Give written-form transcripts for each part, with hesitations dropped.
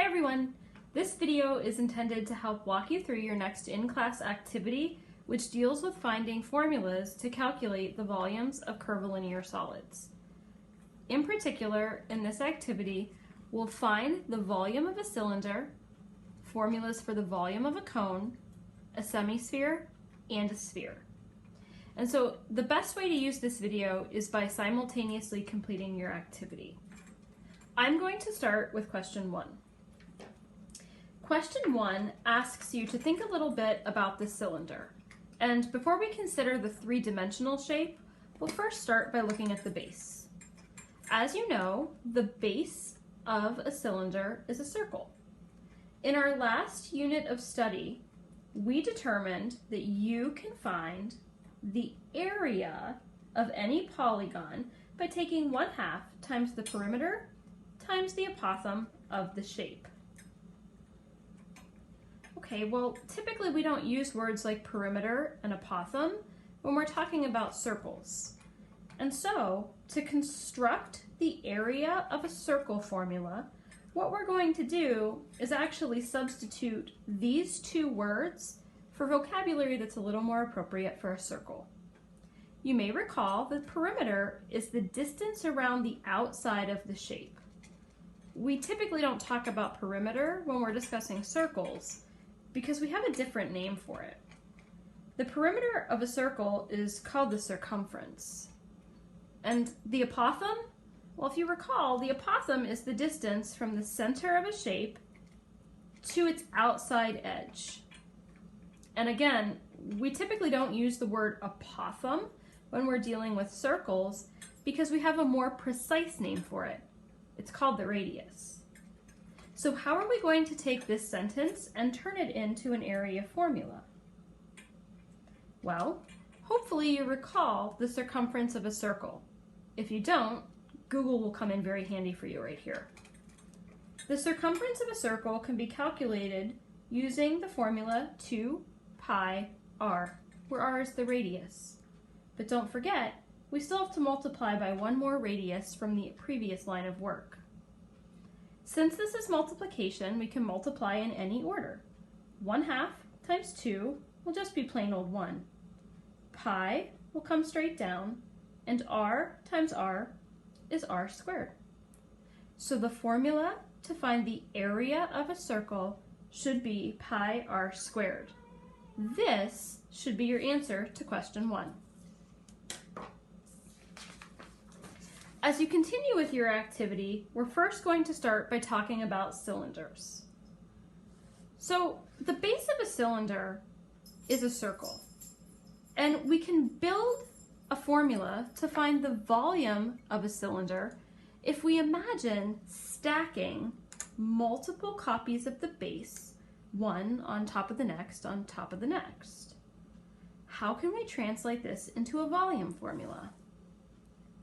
everyone! This video is intended to help walk you through your next in-class activity, which deals with finding formulas to calculate the volumes of curvilinear solids. In particular, in this activity, we'll find the volume of a cylinder, formulas for the volume of a cone, a semisphere, and a sphere. And so the best way to use this video is by simultaneously completing your activity. I'm going to start with question 1. Question 1 asks you to think a little bit about the cylinder. And before we consider the three-dimensional shape, we'll first start by looking at the base. As you know, the base of a cylinder is a circle. In our last unit of study, we determined that you can find the area of any polygon by taking 1/2 times the perimeter times the apothem of the shape. Okay, well, typically we don't use words like perimeter and apothem when we're talking about circles. And so, to construct the area of a circle formula, what we're going to do is actually substitute these two words for vocabulary that's a little more appropriate for a circle. You may recall that perimeter is the distance around the outside of the shape. We typically don't talk about perimeter when we're discussing circles because we have a different name for it. The perimeter of a circle is called the circumference. And the apothem? Well, if you recall, the apothem is the distance from the center of a shape to its outside edge. And again, we typically don't use the word apothem when we're dealing with circles because we have a more precise name for it. It's called the radius. So how are we going to take this sentence and turn it into an area formula? Well, hopefully you recall the circumference of a circle. If you don't, Google will come in very handy for you right here. The circumference of a circle can be calculated using the formula 2 pi r, where r is the radius. But don't forget, we still have to multiply by one more radius from the previous line of work. Since this is multiplication, we can multiply in any order. 1/2 times 2 will just be plain old 1. Pi will come straight down, and r times r is r squared. So the formula to find the area of a circle should be pi r squared. This should be your answer to question 1. As you continue with your activity, we're first going to start by talking about cylinders. So the base of a cylinder is a circle, and we can build a formula to find the volume of a cylinder if we imagine stacking multiple copies of the base, one on top of the next on top of the next. How can we translate this into a volume formula?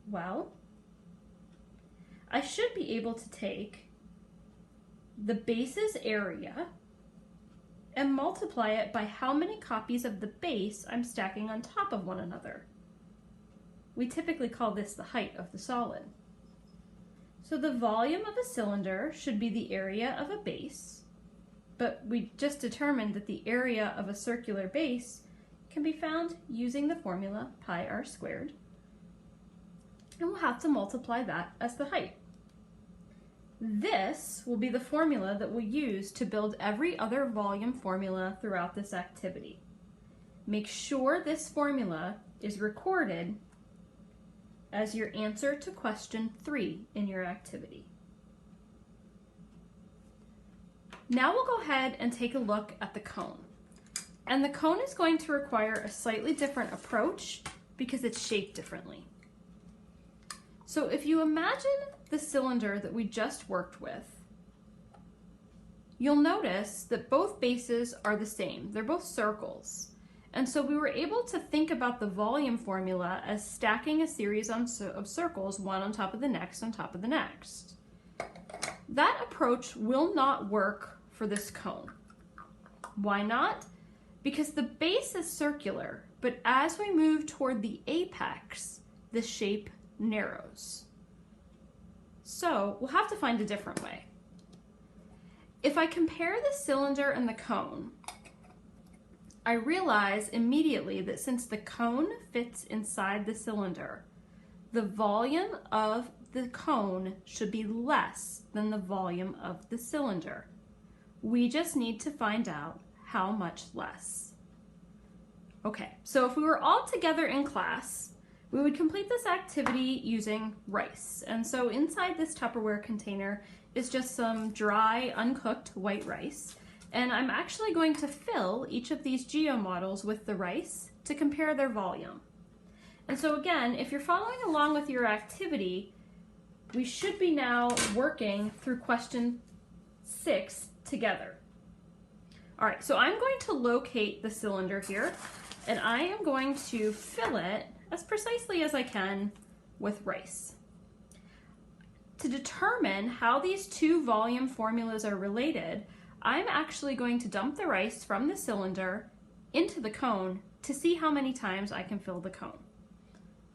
Well, I should be able to take the base's area and multiply it by how many copies of the base I'm stacking on top of one another. We typically call this the height of the solid. So the volume of a cylinder should be the area of a base, but we just determined that the area of a circular base can be found using the formula pi r squared, and we'll have to multiply that as the height. This will be the formula that we'll use to build every other volume formula throughout this activity. Make sure this formula is recorded as your answer to question 3 in your activity. Now we'll go ahead and take a look at the cone. And the cone is going to require a slightly different approach because it's shaped differently. So if you imagine the cylinder that we just worked with, you'll notice that both bases are the same. They're both circles. And so we were able to think about the volume formula as stacking a series of circles, one on top of the next on top of the next. That approach will not work for this cone. Why not? Because the base is circular, but as we move toward the apex, the shape narrows. So we'll have to find a different way. If I compare the cylinder and the cone, I realize immediately that since the cone fits inside the cylinder, the volume of the cone should be less than the volume of the cylinder. We just need to find out how much less. Okay, so if we were all together in class, we would complete this activity using rice. And so inside this Tupperware container is just some dry, uncooked white rice. And I'm actually going to fill each of these geomodels with the rice to compare their volume. And so again, if you're following along with your activity, we should be now working through question 6 together. All right, so I'm going to locate the cylinder here, and I am going to fill it as precisely as I can with rice. To determine how these two volume formulas are related, I'm actually going to dump the rice from the cylinder into the cone to see how many times I can fill the cone.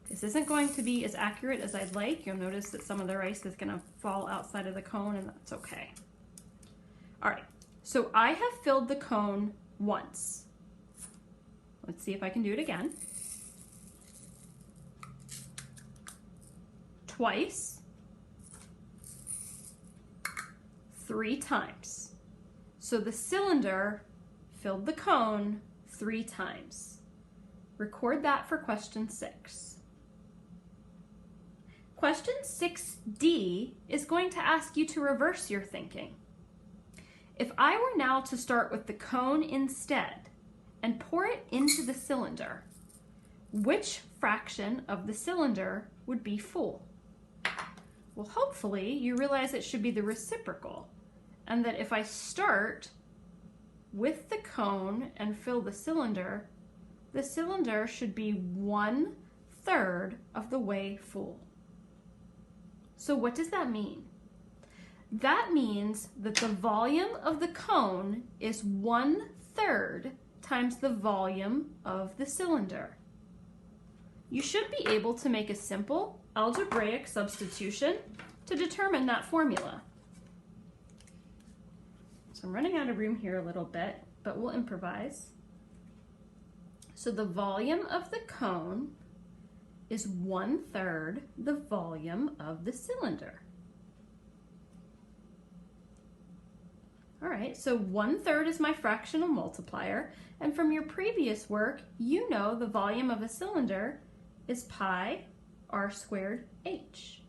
This isn't going to be as accurate as I'd like. You'll notice that some of the rice is going to fall outside of the cone, and that's okay. All right, so I have filled the cone once. Let's see if I can do it again. Twice. 3 times. So the cylinder filled the cone 3 times. Record that for question 6. Question 6D is going to ask you to reverse your thinking. If I were now to start with the cone instead and pour it into the cylinder, which fraction of the cylinder would be full? Well, hopefully you realize it should be the reciprocal, and that if I start with the cone and fill the cylinder should be 1/3 of the way full. So what does that mean? That means that the volume of the cone is 1/3 times the volume of the cylinder. You should be able to make a simple algebraic substitution to determine that formula. So I'm running out of room here a little bit, but we'll improvise. So the volume of the cone is 1/3 the volume of the cylinder. All right, so 1/3 is my fractional multiplier, and from your previous work, you know the volume of a cylinder is pi r² h.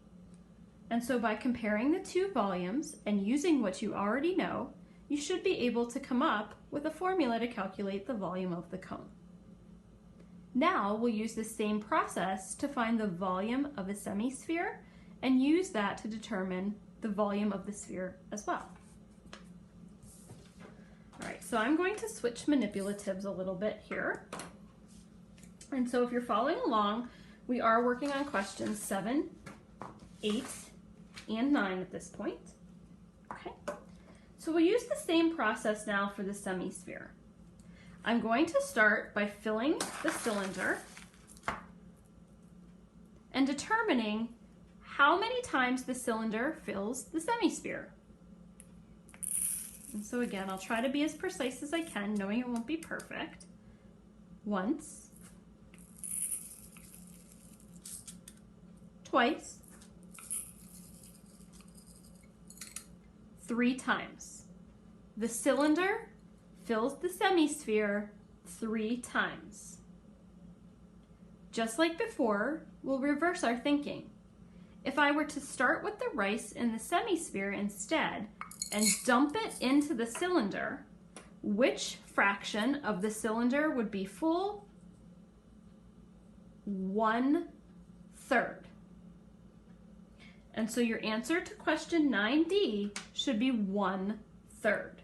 And so by comparing the two volumes and using what you already know, you should be able to come up with a formula to calculate the volume of the cone. Now we'll use the same process to find the volume of a semisphere and use that to determine the volume of the sphere as well. All right, so I'm going to switch manipulatives a little bit here. And so if you're following along, we are working on questions 7, 8, and 9 at this point. Okay, so we'll use the same process now for the semisphere. I'm going to start by filling the cylinder and determining how many times the cylinder fills the semisphere. And so again, I'll try to be as precise as I can, knowing it won't be perfect. Once, twice, 3 times. The cylinder fills the semisphere 3 times. Just like before, we'll reverse our thinking. If I were to start with the rice in the semisphere instead and dump it into the cylinder, which fraction of the cylinder would be full? 1/3. And so your answer to question 9D should be 1/3.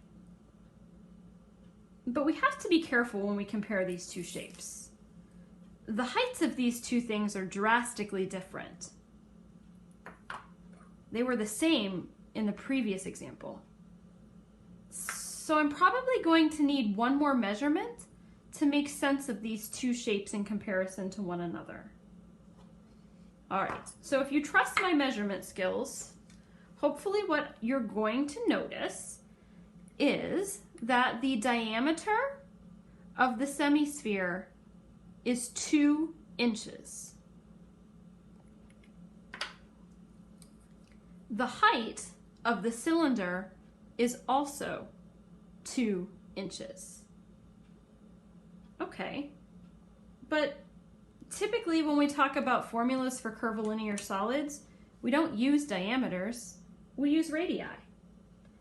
But we have to be careful when we compare these two shapes. The heights of these two things are drastically different. They were the same in the previous example. So I'm probably going to need one more measurement to make sense of these two shapes in comparison to one another. All right, so if you trust my measurement skills, hopefully what you're going to notice is that the diameter of the semisphere is 2 inches. The height of the cylinder is also 2 inches. Okay, but typically when we talk about formulas for curvilinear solids, we don't use diameters, we use radii.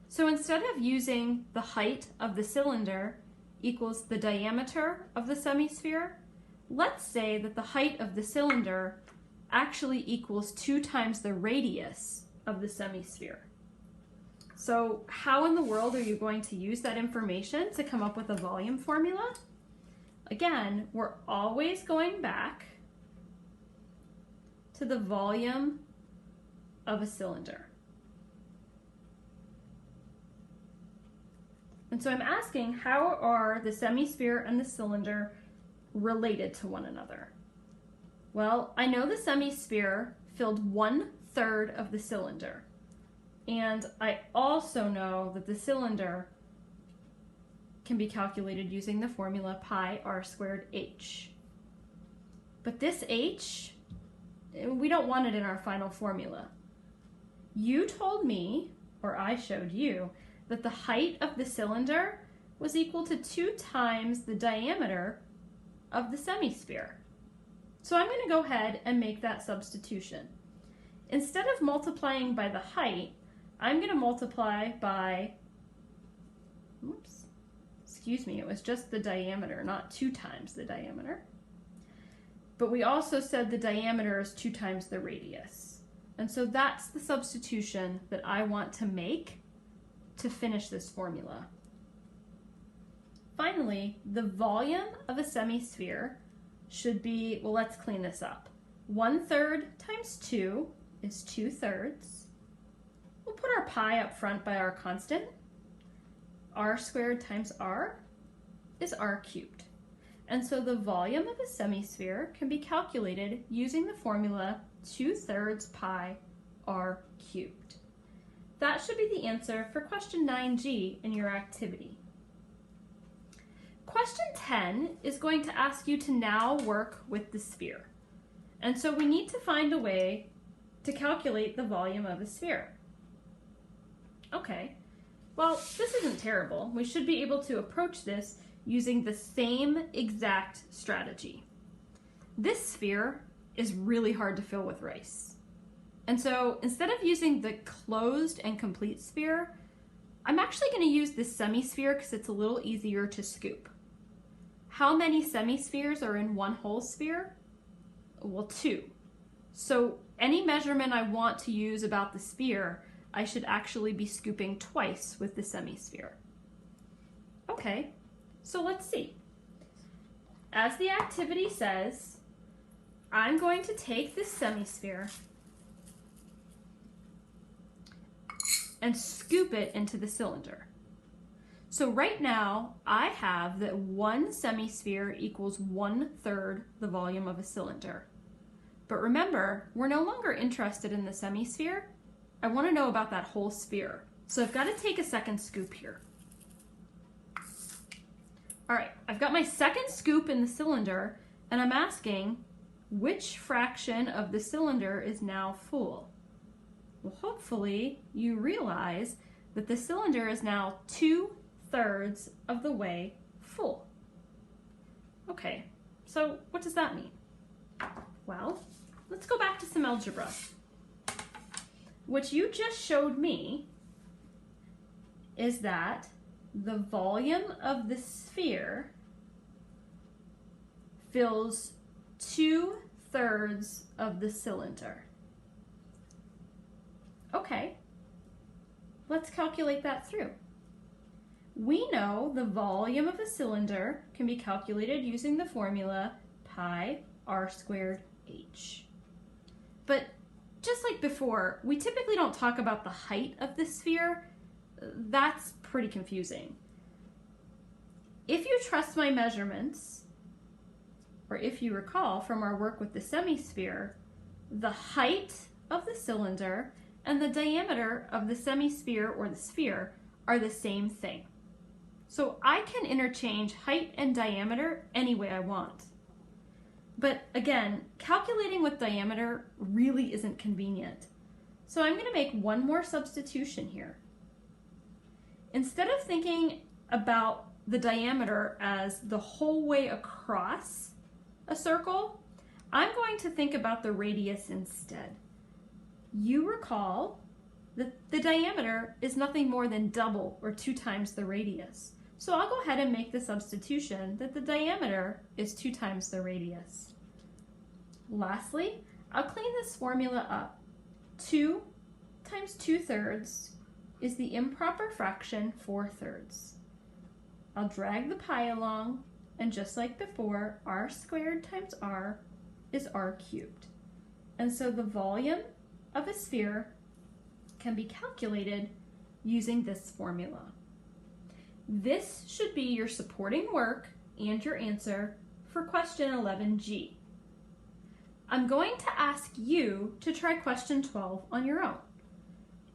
So instead of using the height of the cylinder equals the diameter of the semisphere, let's say that the height of the cylinder actually equals 2 times the radius of the semisphere. So how in the world are you going to use that information to come up with a volume formula? Again, we're always going back to the volume of a cylinder. And so I'm asking, how are the semisphere and the cylinder related to one another? Well, I know the semisphere filled 1/3 of the cylinder. And I also know that the cylinder can be calculated using the formula pi r squared h. But this h, we don't want it in our final formula. You told me, or I showed you, that the height of the cylinder was equal to 2 times the diameter of the semisphere. So I'm going to go ahead and make that substitution. Instead of multiplying by the height, I'm going to multiply by, it was just the diameter, not 2 times the diameter. But we also said the diameter is 2 times the radius. And so that's the substitution that I want to make to finish this formula. Finally, the volume of a semisphere should be, well, let's clean this up. 1/3 times 2 is 2/3. We'll put our pi up front by our constant. R squared times r is r cubed. And so the volume of a semisphere can be calculated using the formula 2/3 pi r cubed. That should be the answer for question 9G in your activity. Question 10 is going to ask you to now work with the sphere. And so we need to find a way to calculate the volume of a sphere. Okay, well, this isn't terrible. We should be able to approach this using the same exact strategy. This sphere is really hard to fill with rice. And so instead of using the closed and complete sphere, I'm actually going to use this semisphere because it's a little easier to scoop. How many semispheres are in one whole sphere? Well, 2. So any measurement I want to use about the sphere, I should actually be scooping twice with the semisphere. Okay, so let's see. As the activity says, I'm going to take this semisphere and scoop it into the cylinder. So right now, I have that one semisphere equals 1/3 the volume of a cylinder. But remember, we're no longer interested in the semisphere. I want to know about that whole sphere. So I've got to take a second scoop here. All right, I've got my second scoop in the cylinder, and I'm asking, which fraction of the cylinder is now full? Well, hopefully you realize that the cylinder is now 2/3 of the way full. Okay, so what does that mean? Well, let's go back to some algebra. What you just showed me is that the volume of the sphere fills 2/3 of the cylinder. Okay, let's calculate that through. We know the volume of a cylinder can be calculated using the formula pi r squared h. But just like before, we typically don't talk about the height of the sphere. That's pretty confusing. If you trust my measurements, or if you recall from our work with the semisphere, the height of the cylinder and the diameter of the semisphere or the sphere are the same thing. So I can interchange height and diameter any way I want. But again, calculating with diameter really isn't convenient. So I'm going to make one more substitution here. Instead of thinking about the diameter as the whole way across a circle, I'm going to think about the radius instead. You recall that the diameter is nothing more than double or 2 times the radius. So I'll go ahead and make the substitution that the diameter is 2 times the radius. Lastly, I'll clean this formula up. 2 times 2/3 is the improper fraction 4/3. I'll drag the pi along, and just like before, r squared times r is r cubed. And so the volume of a sphere can be calculated using this formula. This should be your supporting work and your answer for question 11G. I'm going to ask you to try question 12 on your own.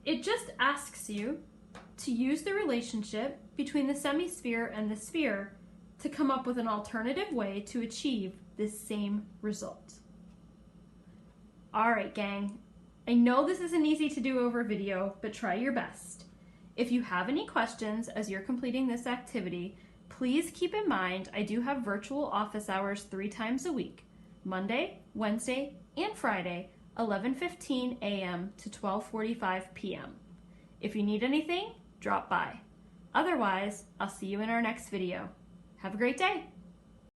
It just asks you to use the relationship between the semisphere and the sphere to come up with an alternative way to achieve this same result. All right, gang. I know this isn't easy to do over video, but try your best. If you have any questions as you're completing this activity, please keep in mind I do have virtual office hours 3 times a week, Monday, Wednesday, and Friday, 11:15 a.m. to 12:45 p.m. If you need anything, drop by. Otherwise, I'll see you in our next video. Have a great day!